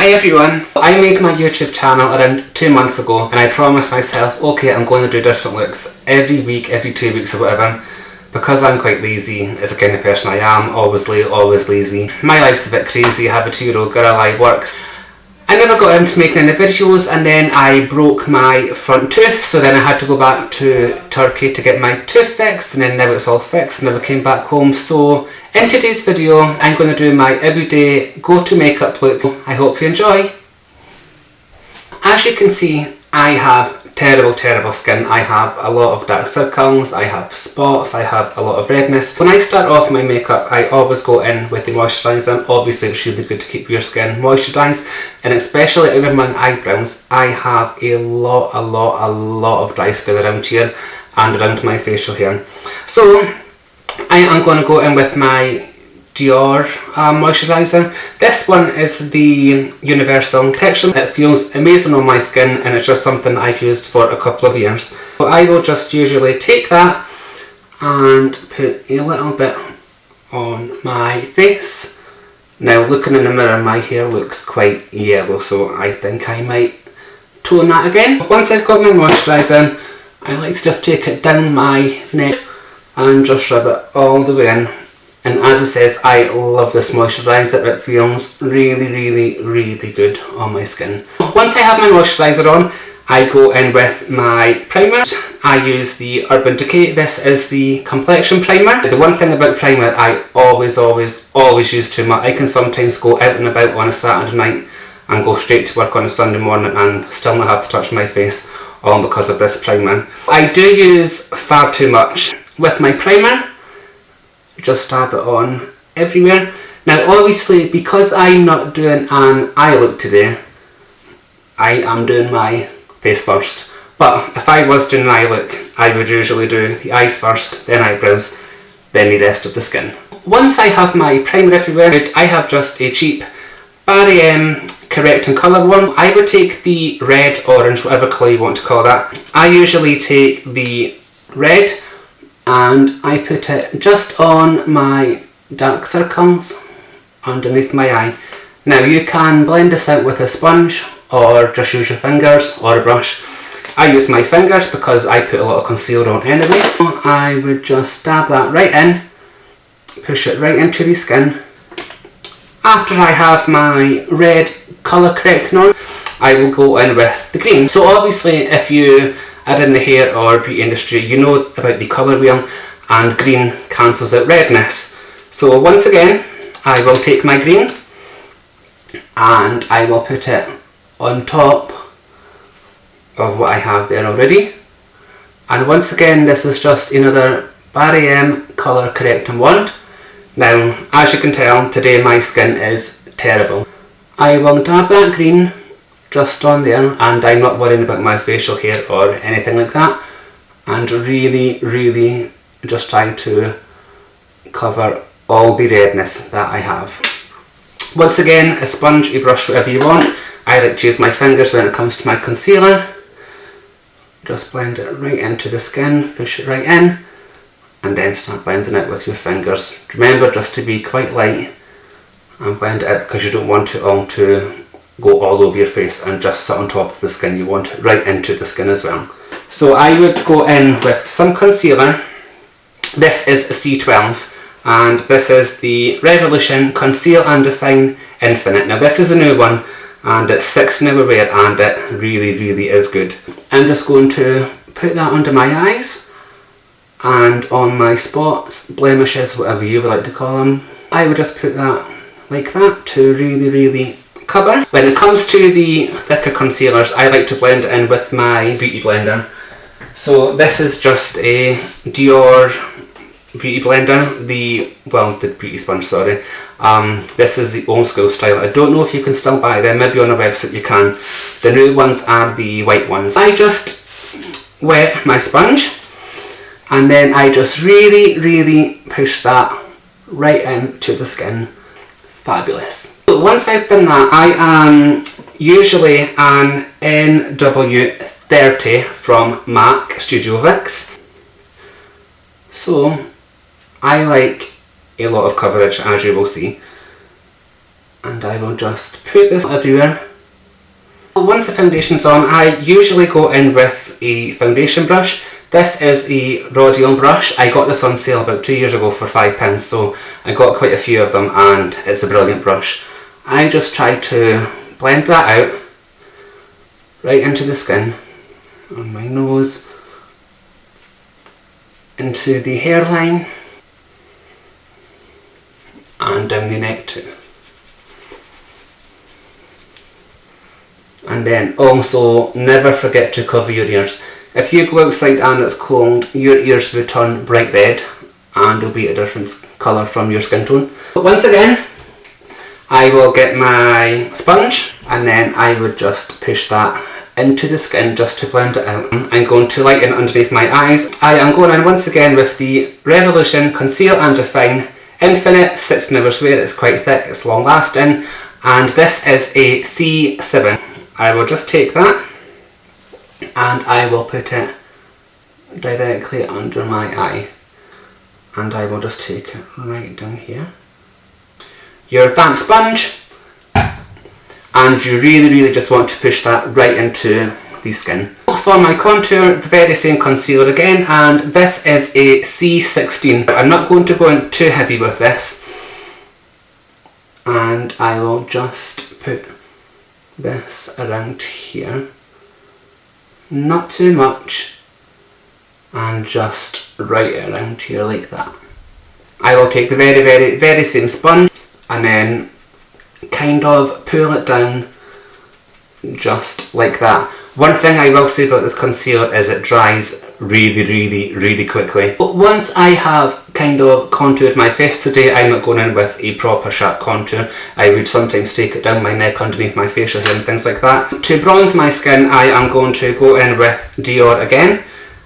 Hi everyone, I made my YouTube channel around 2 months ago and I promised myself, okay, I'm going to do different looks every week, every 2 weeks or whatever. Because I'm quite lazy, as a kind of person I am, always late, always lazy. My life's a bit crazy, I have a 2-year-old girl, I work. I never got into making any videos and then I broke my front tooth, so then I had to go back to Turkey to get my tooth fixed, and then now it's all fixed and never came back home. So in today's video I'm going to do my everyday go-to makeup look. I hope you enjoy. As you can see, I have terrible skin. I have a lot of dark circles, I have spots, I have a lot of redness. When I start off my makeup, I always go in with the moisturiser. Obviously it's really good to keep your skin moisturised, and especially around my eyebrows. I have a lot of dry skin around here and around my facial hair. So I am going to go in with my Dior moisturiser. This one is the Universal Protection. It feels amazing on my skin and it's just something I've used for a couple of years. So I will just usually take that and put a little bit on my face. Now looking in the mirror, my hair looks quite yellow, so I think I might tone that again. Once I've got my moisturiser, I like to just take it down my neck and just rub it all the way in. And as it says, I love this moisturiser. It feels really good on my skin. Once I have my moisturiser on, I go in with my primer. I use the Urban Decay. This is the complexion primer. The one thing about primer, I always use too much. I can sometimes go out and about on a Saturday night and go straight to work on a Sunday morning and still not have to touch my face, all because of this primer. I do use far too much with my primer. Just dab it on everywhere. Now obviously, because I'm not doing an eye look today, I am doing my face first. But if I was doing an eye look, I would usually do the eyes first, then eyebrows, then the rest of the skin. Once I have my primer everywhere, I have just a cheap Barry correcting colour one. I would take the red, orange, whatever colour you want to call that. I usually take the red and I put it just on my dark circles underneath my eye. Now you can blend this out with a sponge or just use your fingers or a brush. I use my fingers because I put a lot of concealer on anyway. I would just dab that right in, push it right into the skin. After I have my red colour correcting on, I will go in with the green. So obviously if you are in the hair or beauty industry, you know about the colour wheel, and green cancels out redness. So once again, I will take my green and I will put it on top of what I have there already. And once again, this is just another Barry M colour correcting wand. Now, as you can tell, today my skin is terrible. I will dab that green just on there, and I'm not worrying about my facial hair or anything like that, and really just try to cover all the redness that I have. Once again, a sponge, a brush, whatever you want. I like to use my fingers when it comes to my concealer. Just blend it right into the skin, push it right in, and then start blending it with your fingers. Remember just to be quite light and blend it out, because you don't want it all to go all over your face and just sit on top of the skin. You want it right into the skin as well. So I would go in with some concealer. This is a C12 and this is the Revolution Conceal and Define Infinite. Now this is a new one and it's £6 wear and it really is good. I'm just going to put that under my eyes and on my spots, blemishes, whatever you would like to call them. I would just put that like that to really cover. When it comes to the thicker concealers, I like to blend it in with my beauty blender. So this is just a Dior beauty blender, the beauty sponge, sorry. This is the old school style. I don't know if you can still buy them, maybe on a website you can. The new ones are the white ones. I just wet my sponge and then I just really push that right into the skin. Fabulous. So once I've done that, I am usually an NW30 from MAC Studio Vicks. So I like a lot of coverage, as you will see. And I will just put this everywhere. Once the foundation's on, I usually go in with a foundation brush. This is a Rodial brush. I got this on sale about 2 years ago for £5, so I got quite a few of them and it's a brilliant brush. I just try to blend that out right into the skin, on my nose, into the hairline, and down the neck too. And then also never forget to cover your ears. If you go outside and it's cold, your ears will turn bright red and will be a different colour from your skin tone. But once again, I will get my sponge and then I would just push that into the skin just to blend it out. I'm going to lighten underneath my eyes. I am going in once again with the Revolution Conceal and Define Infinite 16 Hours Wear. It's quite thick, it's long lasting, and this is a C7. I will just take that and I will put it directly under my eye, and I will just take it right down here. Your damp sponge, and you really just want to push that right into the skin. For my contour, the very same concealer again, and this is a C16. I'm not going to go in too heavy with this, and I will just put this around here, not too much, and just right around here like that. I will take the very same sponge and then kind of pull it down just like that. One thing I will say about this concealer is it dries really quickly. But once I have kind of contoured my face today, I'm not going in with a proper sharp contour. I would sometimes take it down my neck underneath my facial hair and things like that. To bronze my skin, I am going to go in with Dior again.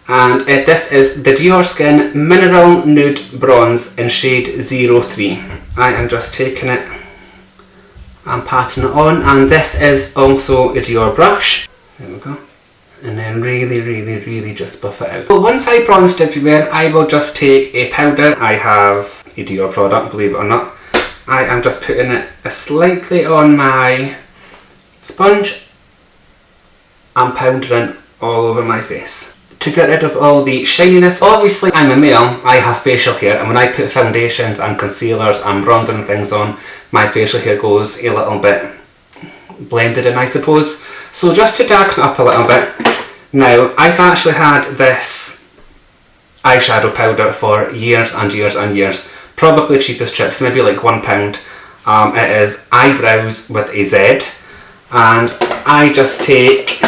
And this is the Dior Skin Mineral Nude Bronze in shade 03. I am just taking it and patting it on, and this is also a Dior brush. There we go. And then really just buff it out. So once I bronzed everywhere, I will just take a powder. I have a Dior product, believe it or not. I am just putting it slightly on my sponge and powdering all over my face to get rid of all the shininess. Obviously I'm a male, I have facial hair, and when I put foundations and concealers and bronzer and things on, my facial hair goes a little bit blended in, I suppose. So just to darken up a little bit, now I've actually had this eyeshadow powder for years and years. Probably cheapest chips, maybe like £1. It is Eyebrows with a Z, and I just take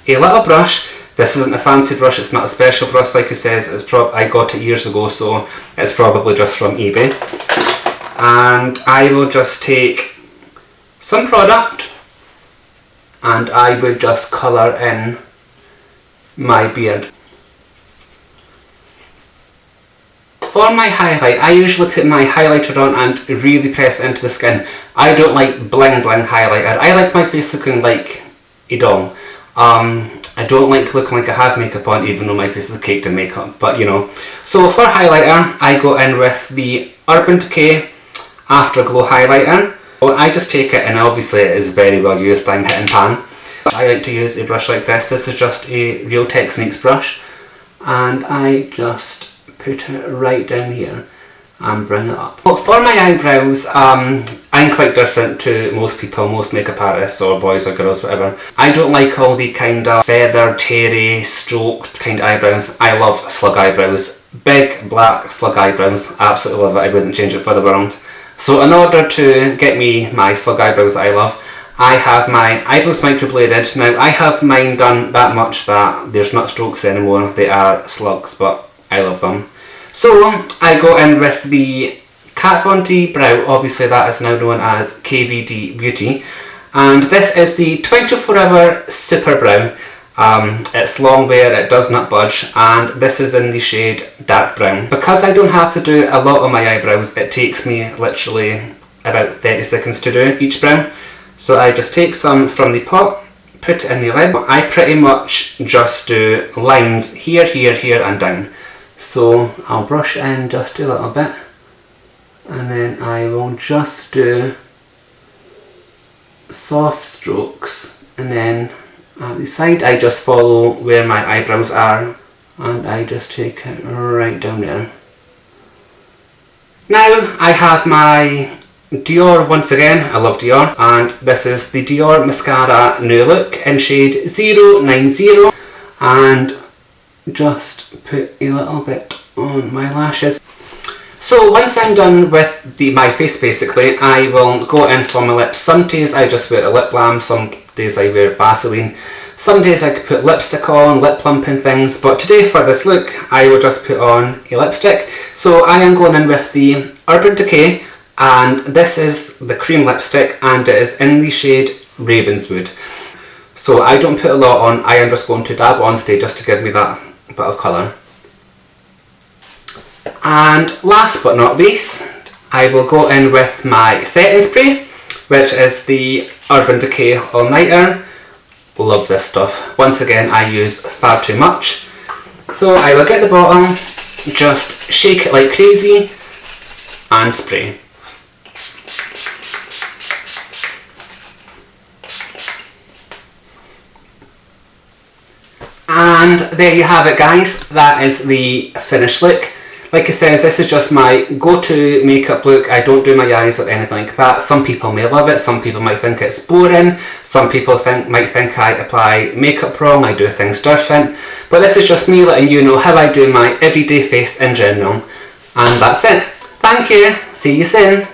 a little brush. This isn't a fancy brush, it's not a special brush like it says. I got it years ago, so it's probably just from eBay. And I will just take some product and I would just colour in my beard. For my highlight, I usually put my highlighter on and really press into the skin. I don't like bling highlighter. I like my face looking like a doll. I don't like looking like I have makeup on, even though my face is caked in makeup, but you know. So for highlighter, I go in with the Urban Decay Afterglow highlighter. Well, I just take it, and obviously it is very well used. I'm hitting pan. I like to use a brush like this. This is just a Real Techniques brush, and I just put it right down here and bring it up. Well, for my eyebrows, I'm quite different to most people, most makeup artists or boys or girls, whatever. I don't like all the kind of feathered, hairy, stroked kind of eyebrows. I love slug eyebrows. Big, black, slug eyebrows. Absolutely love it. I wouldn't change it for the world. So in order to get me my slug eyebrows that I love, I have my eyebrows microbladed. Now I have mine done that much that there's not strokes anymore. They are slugs, but I love them. So I go in with the Kat Von D Brow. Obviously that is now known as KVD Beauty. And this is the 24-hour Super Brow. It's long wear, it does not budge, and this is in the shade Dark Brown. Because I don't have to do a lot on my eyebrows, it takes me literally about 30 seconds to do each brow. So I just take some from the pot, put it in the lid. I pretty much just do lines here, and down. So I'll brush in just a little bit, and then I will just do soft strokes, and then at the side I just follow where my eyebrows are and I just take it right down there. Now I have my Dior once again. I love Dior, and this is the Dior Mascara New Look in shade 090, and just put a little bit on my lashes. So once I'm done with my face basically, I will go in for my lips. Some days I just wear a lip balm, some days I wear Vaseline, some days I could put lipstick on, lip plumping things, but today for this look I will just put on a lipstick. So I am going in with the Urban Decay, and this is the cream lipstick and it is in the shade Ravenswood. So I don't put a lot on, I am just going to dab on today just to give me that bit of colour. And last but not least, I will go in with my setting spray, which is the Urban Decay All Nighter. Love this stuff. Once again, I use far too much. So I will get the bottle, just shake it like crazy and spray. And there you have it guys, that is the finished look. Like I said, this is just my go-to makeup look. I don't do my eyes or anything like that. Some people may love it, some people might think it's boring, some people might think I apply makeup wrong, I do things different. But this is just me letting you know how I do my everyday face in general. And that's it. Thank you, see you soon.